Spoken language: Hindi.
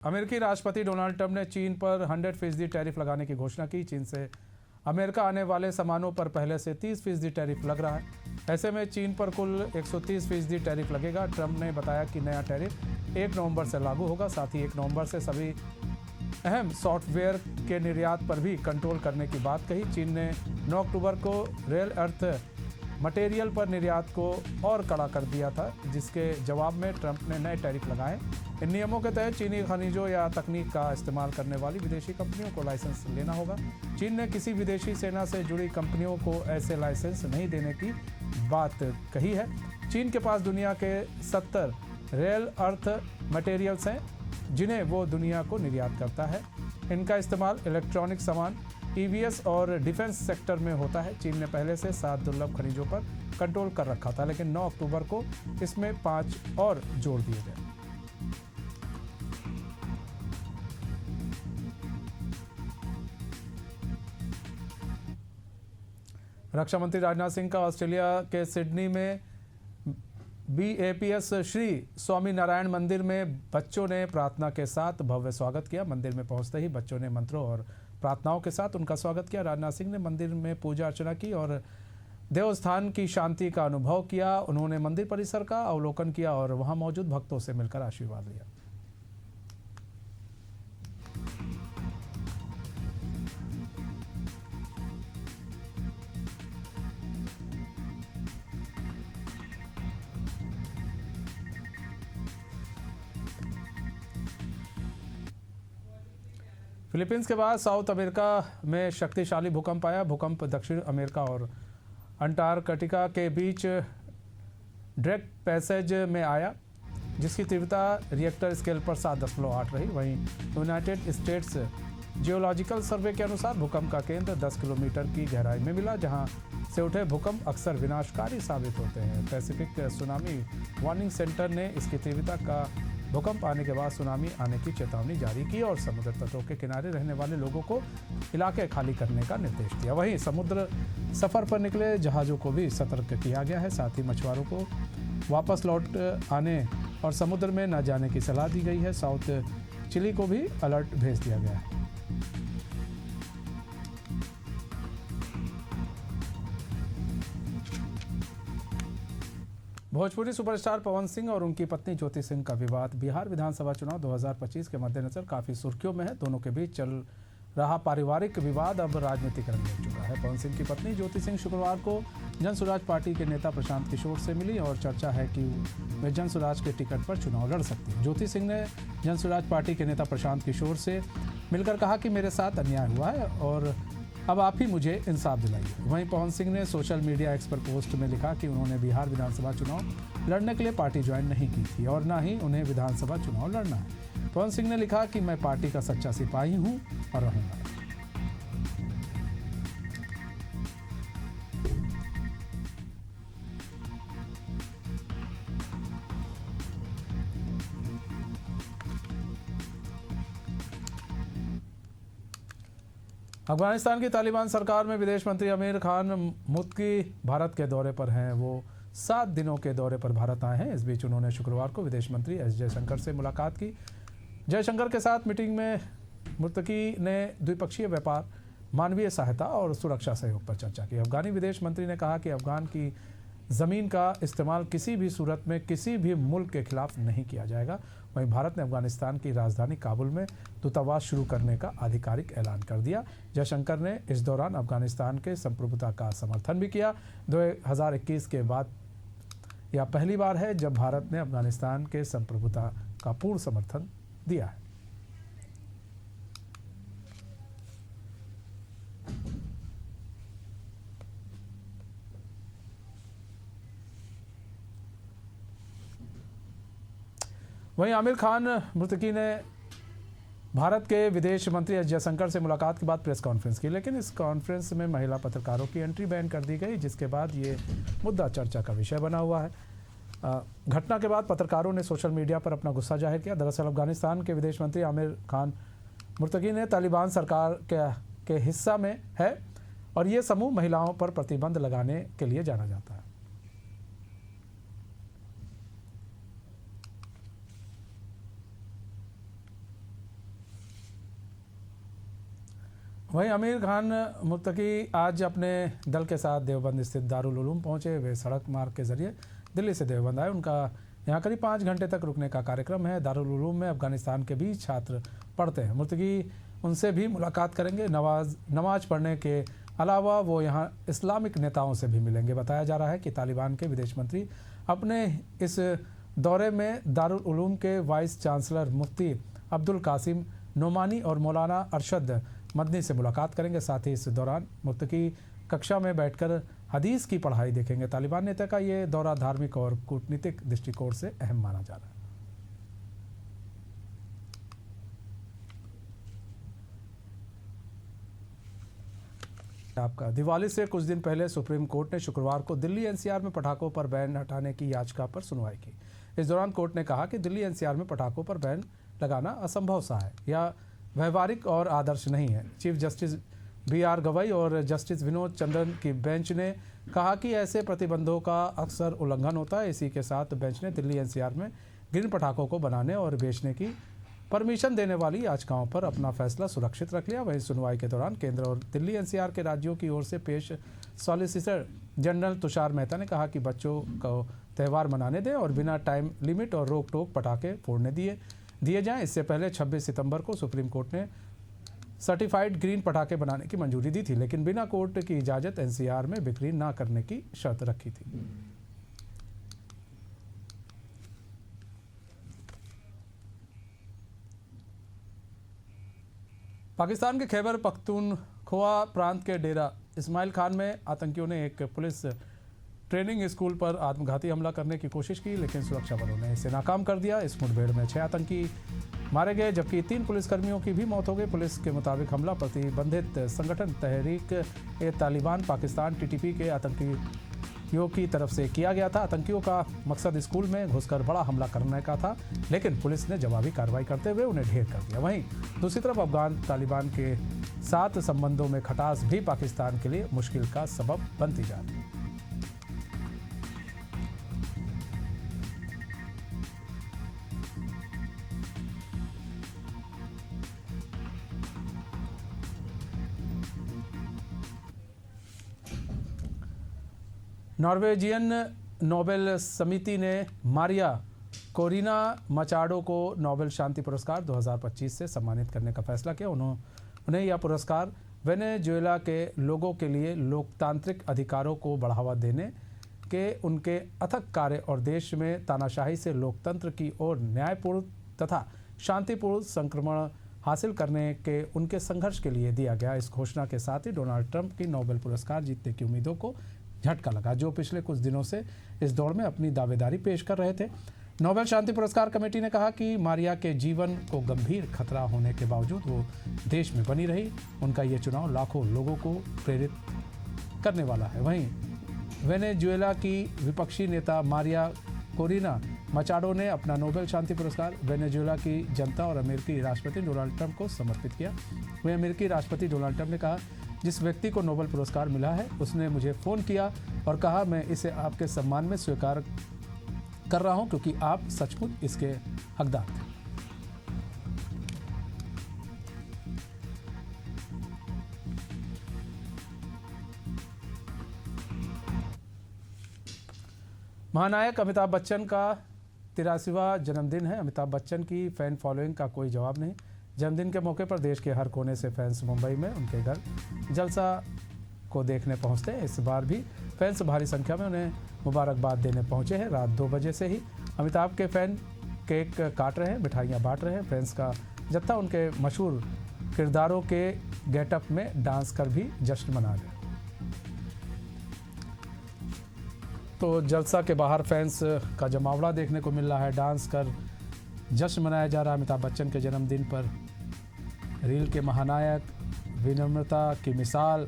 अमेरिकी राष्ट्रपति डोनाल्ड ट्रंप ने चीन पर 100% टैरिफ लगाने की घोषणा की। चीन से अमेरिका आने वाले सामानों पर पहले से 30% टैरिफ लग रहा है। ऐसे में चीन पर कुल 130% टैरिफ लगेगा। ट्रंप ने बताया कि नया टैरिफ 1 नवंबर से लागू होगा। साथ ही 1 नवंबर से सभी अहम सॉफ्टवेयर के निर्यात पर भी कंट्रोल करने की बात कही। चीन ने 9 अक्टूबर को रेयर अर्थ मटेरियल पर निर्यात को और कड़ा कर दिया था, जिसके जवाब में ट्रंप ने नए टैरिफ लगाए। इन नियमों के तहत चीनी खनिजों या तकनीक का इस्तेमाल करने वाली विदेशी कंपनियों को लाइसेंस लेना होगा। चीन ने किसी विदेशी सेना से जुड़ी कंपनियों को ऐसे लाइसेंस नहीं देने की बात कही है। चीन के पास दुनिया के 70 रेयर अर्थ मटेरियल्स हैं, जिन्हें वो दुनिया को निर्यात करता है। इनका इस्तेमाल इलेक्ट्रॉनिक सामान, ईवीएस और डिफेंस सेक्टर में होता है। चीन ने पहले से 7 दुर्लभ खनिजों पर कंट्रोल कर रखा था, लेकिन 9 अक्टूबर को इसमें 5 और जोड़ दिए गए। रक्षा मंत्री राजनाथ सिंह का ऑस्ट्रेलिया के सिडनी में BAPS श्री स्वामी नारायण मंदिर में बच्चों ने प्रार्थना के साथ भव्य स्वागत किया। मंदिर में पहुंचते ही बच्चों ने मंत्रों और प्रार्थनाओं के साथ उनका स्वागत किया। राजनाथ सिंह ने मंदिर में पूजा अर्चना की और देवस्थान की शांति का अनुभव किया। उन्होंने मंदिर परिसर का अवलोकन किया और वहां मौजूद भक्तों से मिलकर आशीर्वाद लिया। फिलीपींस के बाद साउथ अमेरिका में शक्तिशाली भूकंप आया। भूकंप दक्षिण अमेरिका और अंटार्कटिका के बीच ड्रेक पैसेज में आया, जिसकी तीव्रता रिएक्टर स्केल पर 7.8 रही। वहीं यूनाइटेड स्टेट्स जियोलॉजिकल सर्वे के अनुसार भूकंप का केंद्र 10 किलोमीटर की गहराई में मिला, जहां से उठे भूकंप अक्सर विनाशकारी साबित होते हैं। पैसिफिक सुनामी वार्निंग सेंटर ने इसकी तीव्रता का भूकंप आने के बाद सुनामी आने की चेतावनी जारी की और समुद्र तटों के किनारे रहने वाले लोगों को इलाके खाली करने का निर्देश दिया। वहीं समुद्र सफर पर निकले जहाज़ों को भी सतर्क किया गया है। साथ ही मछुआरों को वापस लौट आने और समुद्र में न जाने की सलाह दी गई है। साउथ चिली को भी अलर्ट भेज दिया गया है। भोजपुरी सुपरस्टार पवन सिंह और उनकी पत्नी ज्योति सिंह का विवाद बिहार विधानसभा चुनाव 2025 के मद्देनजर काफ़ी सुर्खियों में है। दोनों के बीच चल रहा पारिवारिक विवाद अब राजनीतिक रंग ले चुका है। पवन सिंह की पत्नी ज्योति सिंह शुक्रवार को जन सुराज पार्टी के नेता प्रशांत किशोर से मिली और चर्चा है कि वे जन सुराज के टिकट पर चुनाव लड़ सकती हैं। ज्योति सिंह ने जन सुराज पार्टी के नेता प्रशांत किशोर से मिलकर कहा कि मेरे साथ अन्याय हुआ है और अब आप ही मुझे इंसाफ दिलाइए। वहीं पवन सिंह ने सोशल मीडिया एक्स पर पोस्ट में लिखा कि उन्होंने बिहार विधानसभा चुनाव लड़ने के लिए पार्टी ज्वाइन नहीं की थी और ना ही उन्हें विधानसभा चुनाव लड़ना है। पवन सिंह ने लिखा कि मैं पार्टी का सच्चा सिपाही हूं और रहूंगा। अफगानिस्तान की तालिबान सरकार में विदेश मंत्री आमिर खान मुत्की भारत के दौरे पर हैं। वो 7 दिनों के दौरे पर भारत आए हैं। इस बीच उन्होंने शुक्रवार को विदेश मंत्री एस जयशंकर से मुलाकात की। जयशंकर के साथ मीटिंग में मुत्की ने द्विपक्षीय व्यापार, मानवीय सहायता और सुरक्षा सहयोग पर चर्चा की। अफगानी विदेश मंत्री ने कहा कि अफगान की ज़मीन का इस्तेमाल किसी भी सूरत में किसी भी मुल्क के खिलाफ नहीं किया जाएगा। वहीं भारत ने अफगानिस्तान की राजधानी काबुल में दूतावास शुरू करने का आधिकारिक ऐलान कर दिया। जयशंकर ने इस दौरान अफगानिस्तान के संप्रभुता का समर्थन भी किया। 2021 के बाद यह पहली बार है जब भारत ने अफगानिस्तान के संप्रभुता का पूर्ण समर्थन दिया है। वहीं आमिर खान मुत्तकी ने भारत के विदेश मंत्री एस जयशंकर से मुलाकात के बाद प्रेस कॉन्फ्रेंस की, लेकिन इस कॉन्फ्रेंस में महिला पत्रकारों की एंट्री बैन कर दी गई, जिसके बाद ये मुद्दा चर्चा का विषय बना हुआ है। घटना के बाद पत्रकारों ने सोशल मीडिया पर अपना गुस्सा जाहिर किया। दरअसल अफगानिस्तान के विदेश मंत्री आमिर खान मुत्तकी ने तालिबान सरकार के हिस्सा में है और ये समूह महिलाओं पर प्रतिबंध लगाने के लिए जाना जाता है। वहीं आमिर खान मुत्तकी आज अपने दल के साथ देवबंद स्थित दारुल उलूम पहुंचे। वे सड़क मार्ग के जरिए दिल्ली से देवबंद आए। उनका यहाँ करीब 5 घंटे तक रुकने का कार्यक्रम है। दारुल उलूम में अफगानिस्तान के भी छात्र पढ़ते हैं। मुत्तकी उनसे भी मुलाकात करेंगे। नमाज पढ़ने के अलावा वो यहाँ इस्लामिक नेताओं से भी मिलेंगे। बताया जा रहा है कि तालिबान के विदेश मंत्री अपने इस दौरे में दारुल उलूम के वाइस चांसलर मुफ्ती अब्दुल कासिम नोमानी और मौलाना अरशद मदनी से मुलाकात करेंगे। साथ ही इस दौरान मुत्तकी कक्षा में बैठकर हदीस की पढ़ाई देखेंगे। तालिबान नेता का ये दौरा धार्मिक और कूटनीतिक दृष्टिकोण से अहम माना जा रहा है। आपका दिवाली से कुछ दिन पहले सुप्रीम कोर्ट ने शुक्रवार को दिल्ली एनसीआर में पटाखों पर बैन हटाने की याचिका पर सुनवाई की। इस दौरान कोर्ट ने कहा कि दिल्ली एनसीआर में पटाखों पर बैन लगाना असंभव सा है या व्यवहारिक और आदर्श नहीं है। चीफ जस्टिस BR गवई और जस्टिस विनोद चंद्रन की बेंच ने कहा कि ऐसे प्रतिबंधों का अक्सर उल्लंघन होता है। इसी के साथ बेंच ने दिल्ली एनसीआर में ग्रीन पटाखों को बनाने और बेचने की परमिशन देने वाली याचिकाओं पर अपना फैसला सुरक्षित रख लिया। वहीं सुनवाई के दौरान केंद्र और दिल्ली एनसीआर के राज्यों की ओर से पेश सॉलिसिटर जनरल तुषार मेहता ने कहा कि बच्चों को त्यौहार मनाने दें और बिना टाइम लिमिट और रोक टोक पटाखे फोड़ने दिए जाएं। इससे पहले 26 सितंबर को सुप्रीम कोर्ट ने सर्टिफाइड ग्रीन पटाखे बनाने की मंजूरी दी थी, लेकिन बिना कोर्ट की इजाज़त एनसीआर में बिक्री न करने की शर्त रखी थी। पाकिस्तान के खैबर पख्तूनख्वा प्रांत के डेरा इस्माइल खान में आतंकियों ने एक पुलिस ट्रेनिंग स्कूल पर आत्मघाती हमला करने की कोशिश की, लेकिन सुरक्षा बलों ने इसे नाकाम कर दिया। इस मुठभेड़ में 6 आतंकी मारे गए, जबकि 3 पुलिसकर्मियों की भी मौत हो गई। पुलिस के मुताबिक हमला प्रतिबंधित संगठन तहरीक-ए-तालिबान पाकिस्तान TTP के आतंकियों की तरफ से किया गया था। आतंकियों का मकसद स्कूल में घुसकर बड़ा हमला करने का था, लेकिन पुलिस ने जवाबी कार्रवाई करते हुए उन्हें ढेर कर दिया। वहीं दूसरी तरफ अफगान तालिबान के साथ संबंधों में खटास भी पाकिस्तान के लिए मुश्किल का सबब बनती जा रही है। नॉर्वेजियन नोबेल समिति ने मारिया कोरिना मचाडो को नोबेल शांति पुरस्कार 2025 से सम्मानित करने का फैसला किया। उन्हें यह पुरस्कार वेनेजुएला के लोगों के लिए लोकतांत्रिक अधिकारों को बढ़ावा देने के उनके अथक कार्य और देश में तानाशाही से लोकतंत्र की ओर न्यायपूर्ण तथा शांतिपूर्ण संक्रमण हासिल करने के उनके संघर्ष के लिए दिया गया। इस घोषणा के साथ ही डोनाल्ड ट्रंप की नोबेल पुरस्कार जीतने की उम्मीदों को झटका लगा, जो पिछले कुछ दिनों से इस दौड़ में अपनी दावेदारी पेश कर रहे थे। नोबेल शांति पुरस्कार कमेटी ने कहा कि मारिया के जीवन को गंभीर खतरा होने के बावजूद वो देश में बनी रही। उनका ये चुनाव लाखों लोगों को प्रेरित करने वाला है। वहीं वेनेजुएला की विपक्षी नेता मारिया कोरिना मचाडो ने अपना नोबेल शांति पुरस्कार वेनेजुएला की जनता और अमेरिकी राष्ट्रपति डोनाल्ड ट्रंप को समर्पित किया। वहीं अमेरिकी राष्ट्रपति डोनाल्ड ट्रंप ने कहा, जिस व्यक्ति को नोबेल पुरस्कार मिला है उसने मुझे फ़ोन किया और कहा मैं इसे आपके सम्मान में स्वीकार कर रहा हूं, क्योंकि आप सचमुच इसके हकदार थे। महानायक अमिताभ बच्चन का 83वां जन्मदिन है। अमिताभ बच्चन की फैन फॉलोइंग का कोई जवाब नहीं। जन्मदिन के मौके पर देश के हर कोने से फैंस मुंबई में उनके घर जलसा को देखने पहुंचते हैं। इस बार भी फैंस भारी संख्या में उन्हें मुबारकबाद देने पहुंचे हैं। रात 2 बजे से ही अमिताभ के फैन केक काट रहे हैं, मिठाइयां बांट रहे हैं। फैंस का जत्था उनके मशहूर किरदारों के गेटअप में डांस कर भी जश्न मना रहे हैं। तो जलसा के बाहर फैंस का जमावड़ा देखने को मिल रहा है। डांस कर जश्न मनाया जा रहा है अमिताभ बच्चन के जन्मदिन पर। रील के महानायक, विनम्रता की मिसाल,